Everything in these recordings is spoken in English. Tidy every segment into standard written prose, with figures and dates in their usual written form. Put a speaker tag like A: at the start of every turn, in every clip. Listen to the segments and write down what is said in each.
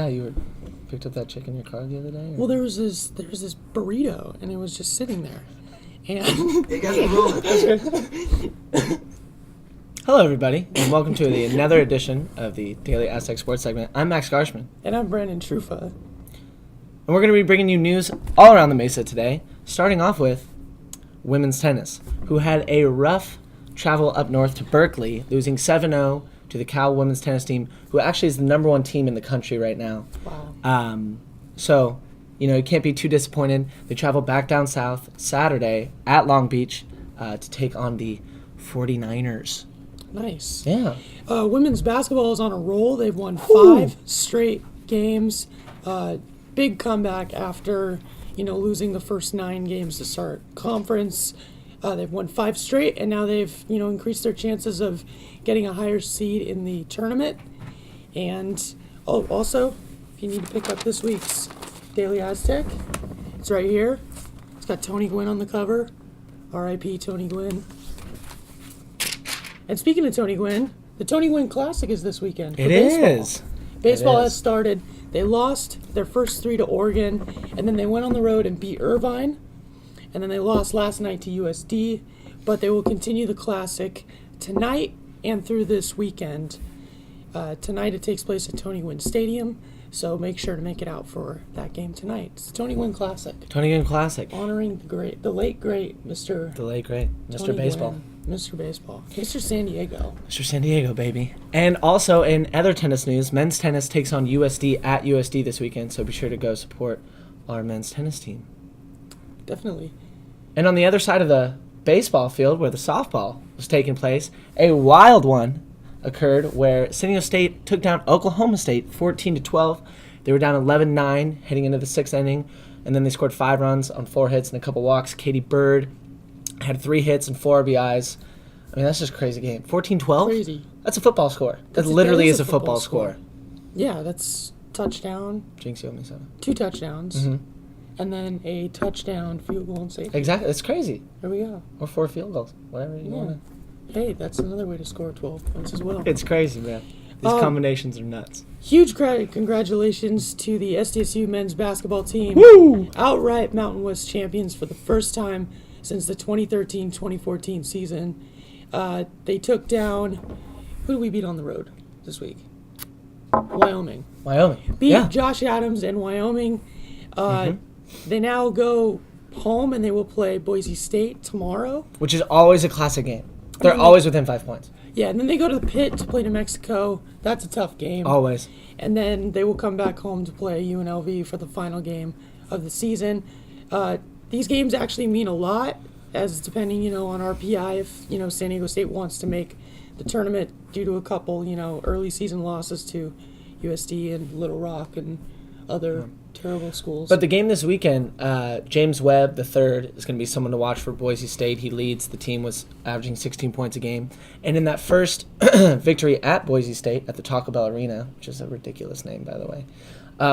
A: you picked up that chick in your car the other day? Or?
B: Well, there was this burrito, and it was just sitting there. And
C: Hey guys, we're rolling.
A: Hello, everybody, and welcome to another edition of the Daily Aztec Sports segment. I'm Max Garshman.
B: And I'm Brandon Trufa.
A: And we're going to be bringing you news all around the Mesa today, starting off with women's tennis, who had a rough travel up north to Berkeley, losing 7-0 to the Cal women's tennis team, who actually is the number one team in the country right now.
B: Wow.
A: So, you can't be too disappointed. They travel back down south Saturday at Long Beach to take on the 49ers.
B: Nice.
A: Yeah.
B: Women's basketball is on a roll. They've won 5 straight games. Big comeback after, losing the first 9 games to start conference. They've won 5 straight, and now they've, increased their chances of getting a higher seed in the tournament. And, also, if you need to pick up this week's Daily Aztec, it's right here. It's got Tony Gwynn on the cover. R.I.P. Tony Gwynn. And speaking of Tony Gwynn, the Tony Gwynn Classic is this weekend for baseball.
A: It is.
B: Baseball has started. They lost their first 3 to Oregon, and then they went on the road and beat Irvine. And then they lost last night to USD, but they will continue the Classic tonight and through this weekend. Tonight it takes place at Tony Gwynn Stadium, so make sure to make it out for that game tonight. It's the Tony Gwynn Classic.
A: Tony Gwynn Classic.
B: Honoring the late great Mr.
A: Mr. Baseball.
B: Gwynn. Mr. Baseball. Mr. San Diego.
A: Mr. San Diego, baby. And also, in other tennis news, men's tennis takes on USD at USD this weekend, so be sure to go support our men's tennis team.
B: Definitely.
A: And on the other side of the baseball field, where the softball was taking place, a wild one occurred where San Diego State took down Oklahoma State 14-12. They were down 11-9 heading into the 6th inning, and then they scored 5 runs on 4 hits and a couple walks. Katie Bird had 3 hits and 4 RBIs. I mean, that's just a crazy game. 14-12?
B: Crazy.
A: That's a football score. That literally is a football score.
B: Yeah, that's touchdown.
A: Jinx, you owe me 7.
B: 2 touchdowns.
A: Mm-hmm.
B: And then a touchdown, field goal, and safety.
A: Exactly. That's crazy.
B: There we go.
A: Or 4 field goals. Whatever you want to.
B: Hey, that's another way to score 12 points as well.
A: It's crazy, man. These combinations are nuts.
B: Huge congratulations to the SDSU men's basketball team.
A: Woo!
B: Outright Mountain West champions for the first time since the 2013-2014 season. They took down... Who did we beat on the road this week? Wyoming. Beat Josh Adams and Wyoming. They now go home and they will play Boise State tomorrow.
A: Which is always a classic game. They're always within 5 points.
B: Yeah, and then they go to the Pit to play New Mexico. That's a tough game.
A: Always.
B: And then they will come back home to play UNLV for the final game of the season. These games actually mean a lot, as depending, on RPI, if, San Diego State wants to make the tournament due to a couple, early season losses to USD and Little Rock and other terrible schools.
A: But the game this weekend, James Webb III is going to be someone to watch for Boise State. He leads the team, was averaging 16 points a game. And in that first victory at Boise State at the Taco Bell Arena, which is a ridiculous name, by the way,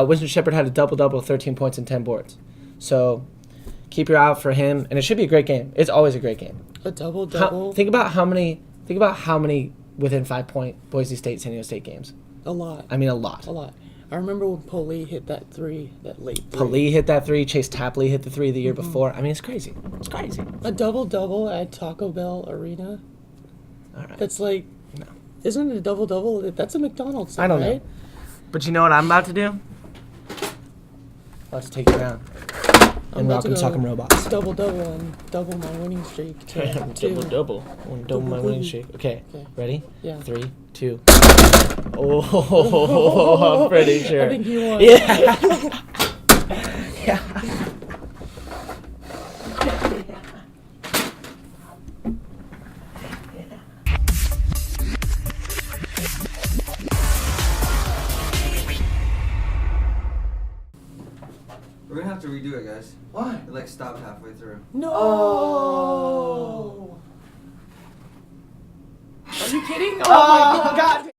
A: Winston Shepard had a double-double, 13 points and 10 boards. So keep your eye out for him, and it should be a great game. It's always a great game.
B: A double-double.
A: Think about how many within 5 point Boise State, San Diego State games.
B: A lot.
A: I mean, a lot.
B: A lot. I remember when Poli hit that 3, that late 3.
A: Poli hit that 3. Chase Tapley hit the 3 the year before. I mean, it's crazy. It's crazy.
B: A double-double at Taco Bell Arena.
A: All right.
B: That's like,
A: no.
B: Isn't it a double-double? That's a McDonald's thing,
A: I don't
B: right?
A: know. But you know what I'm about to do? I'm about to take you down. And Rock'em Sock'em Robots.
B: Double-double and double my winning streak.
A: Double. Double my winning streak. Okay. Ready?
B: Yeah.
A: 3, 2. Oh, I'm pretty sure.
B: I think you won.
A: Yeah. Yeah.
C: We're gonna have to redo it, guys.
A: Why?
C: It stopped halfway through.
B: No.
A: Oh.
B: Are you kidding? Oh my God.